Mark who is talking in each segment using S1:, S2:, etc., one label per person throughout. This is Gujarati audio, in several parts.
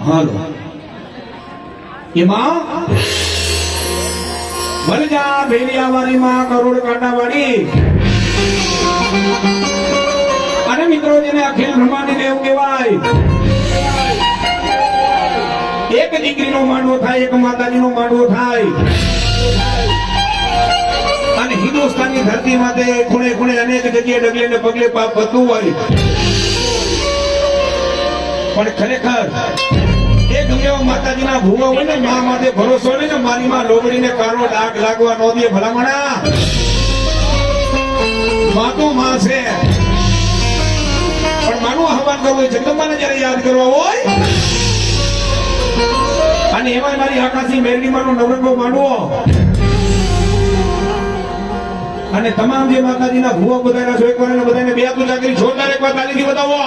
S1: હાલો એમાં વનજા ભેલિયાવાળી માં કરોડ કાંટાવાળી અને મિત્રો જેને અખિલ બ્રહ્માંડ દેવ કહેવાય, એક દીકરીનો માંડવો થાય, એક માતાજીનો માંડવો થાય અને હિન્દુસ્તાનની ધરતી માથે ખૂણે ખૂણે અનેક જગ્યાએ ડગલે ને પગલે પાપ થતું હોય, પણ ખરેખર એ ગમે માતાજીના ભૂવા હોય ને મા માથે ભરોસો હોય ને મારી માં લોબડીને કાળો ડાઘ લાગવા ન દે ભલામણા. માં તો માં છે પણ માનું આહવાન કરવું હોય, જગદંબાને જયારે યાદ કરવા હોય અને એમાં મારી આકાશી મેરડી માનો નવરંગો માંડવો અને તમામ જે માતાજીના ભૂવા બધાના છો એકવાર ને બધાને બે હાથ કરી જોરદાર એકવાર તાલીથી બતાવો.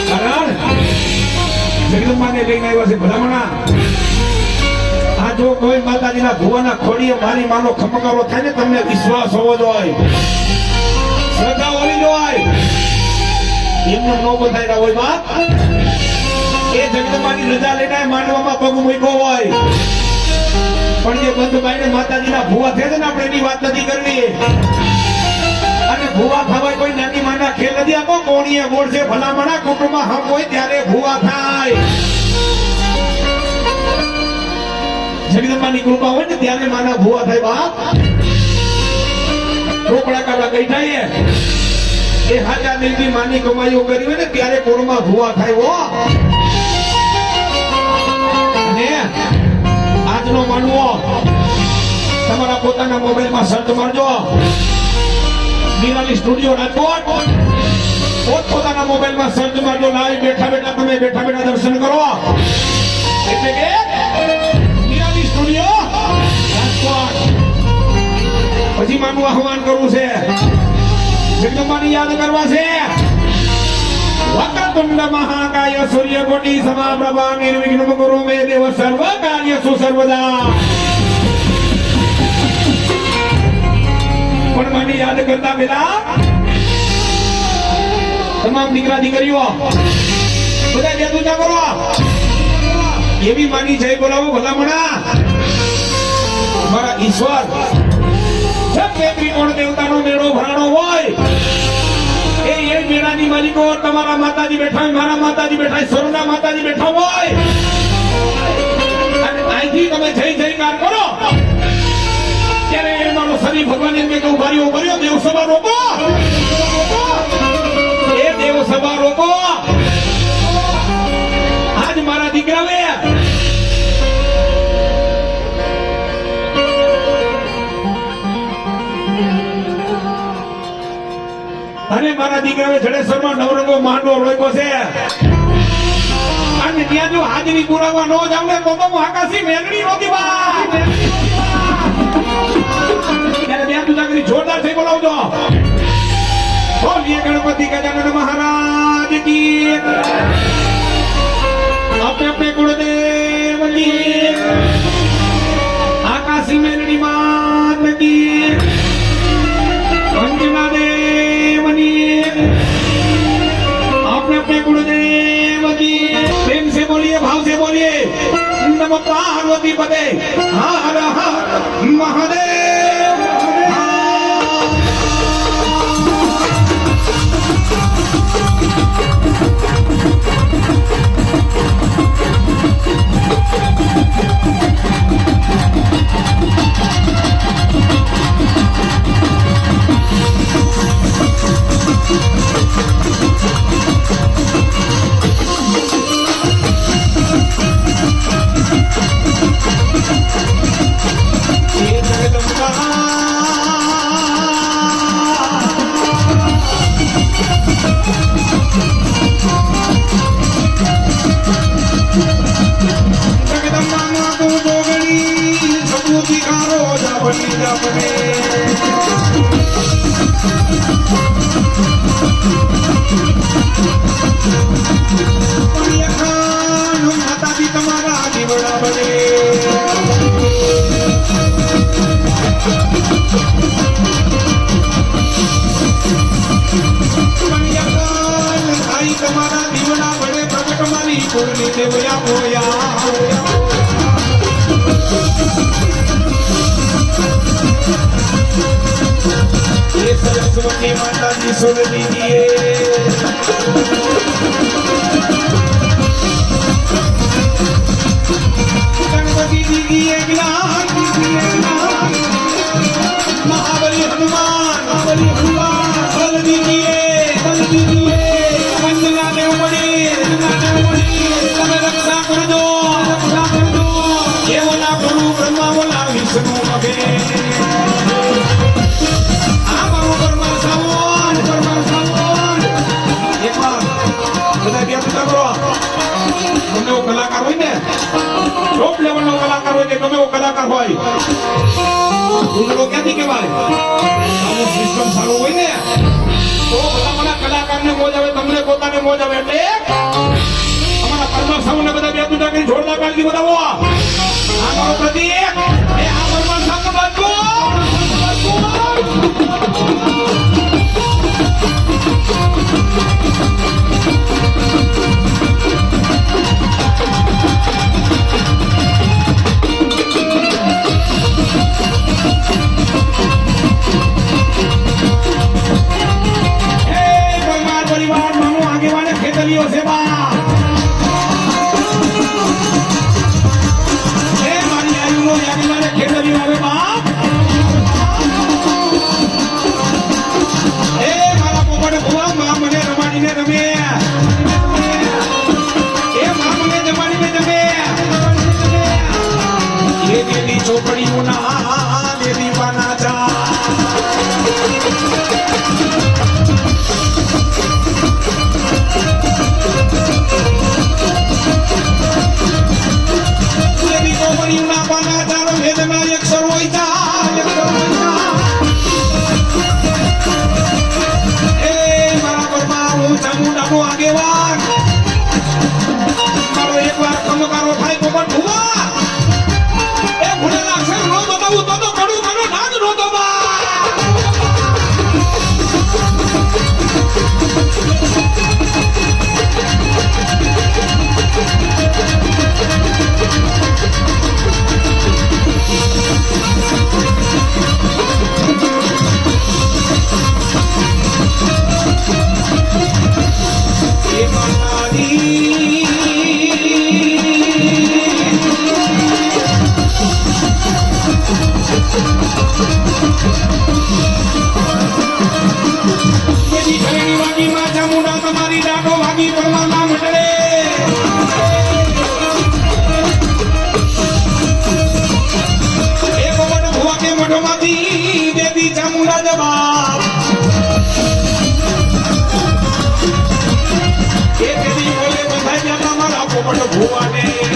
S1: કારણ જગદંબાને લઈને આવ્યા છે ભલામણા. આ જો કોઈ માતાજીના ભુવાના ખોડીએ મારી માનો ખમકારો થાય ને તમને વિશ્વાસ હોવો જોઈએ, શ્રદ્ધા હોવી જોઈએ. એમનો નો બધાયરા હોય બાપ એ જગદંબાની રજા લઈને માંડવામાં પગ મૂક્યો હોય, પણ જે બંધ બાઈને માતાજીના ભુવા થયા છે ને આપણે એની વાત નથી કરવી. અને ભુવા થવાય કોઈ નાની માના ખેલ નથી. આપો કોણીએ ગોળ છે ભલામણા. કુટુંબમાં હમ હોય ત્યારે ભુવા થાય. જગદંબાની કૃપા હોય ને ત્યારે માના ભુવા થાય બાપ. રોકડા કાઢવા ગઈ થાય એ હાજા નીતિ માની કમાઈઓ કરી હોય ને ત્યારે કોરમાં ભુવા થાય હો. અને આજનો માનવો તમારા પોતાના મોબાઈલમાં સર્ચ મારજો, નિરાલી સ્ટુડિયો રાજકોટ. પોતાના મોબાઈલમાં સર્ચ મારજો, લાઈવ બેઠા બેઠા તમે બેઠા બેઠા દર્શન કરો. એટલે કે નિરાલી સ્ટુડિયો રાજકોટ. પછી માનું આહવાન કરવું છે, જગદંબાની યાદ કરવા છે. વક્રતુંડ મહાકાય સૂર્યકોટી સમપ્રભા નિર્વિઘ્નમ કુરુ મે દેવ સર્વ કાર્યેષુ સર્વદા. પણ મને યાદ કરતા પેલા તમામ દીકરા દીકરીઓ બધા બે દૂજા કરો. એવી માની જય બોલાવો ભલામણા. મારા ઈશ્વર સત્ય ત્રિકોણ દેવતાનો મેળો ભરાણો હોય એ મેળાની માલિકો તમારા માતાજી બેઠા હોય, મારા માતાજી બેઠા હોય, સર્વના માતાજી બેઠા હોય અને અહીંથી તમે જય જયકાર કરો ત્યારે એ મારો શનિ ભગવાન એમ કે ઉભાર્યો દેવ સભા રોકો, એ દેવ સભા રોકો. આજ મારા દીકરાએ અને મારા દીકરાએ જડેશ્વરમાં નવરંગો માંડવો રોક્યો છે અને ત્યાં જો હાજરી પુરાવા ન જાવ ને તો હું આકાશી મેલડી નહોતી વાત. ત્યારે બે દુજાગરી જોરદાર થઈ બોલાવજો. બોલીએ ગણપતિ ગજાનન મહારાજ કી, अपने अपने गुरुदेव की, आकाशी मेलडी मात की, अंजना देवनी, अपने अपने गुरुदेव की. प्रेम से बोलिए, भाव से बोलिए. नमो पार्वती पते हर हर महादेव. તમારા દીવના વડે પ્રગટ મારી કુળની દેવયા બોયા ये सरस्वती माता जी सुन लीजिए गणपति जी की एक लाल महाबली हनुमान बल दीजिए वंदना ने उमड़ी તમે રક્ષા કરજો એવોના ગુરુ બ્રહ્મા બોલા વિષ્ણુ મગે કલાકાર હોય ને ટોપ લેવલ નો કલાકાર હોય કે ગમે એવો કલાકાર હોય ઉજળો ક્યાંથી કહેવાય આનું સિસ્ટમ સારું હોય ને તો બધા મને કલાકારને મોજ આવે તમને પોતાને મોજ આવે એટલે અમારા પરમાર સામને બધા બે દુટા કરી જોરદાર કાળજી બતાવો આ મારો પ્રતીક એ આ પરમાર સામને બાજુ ભુવાને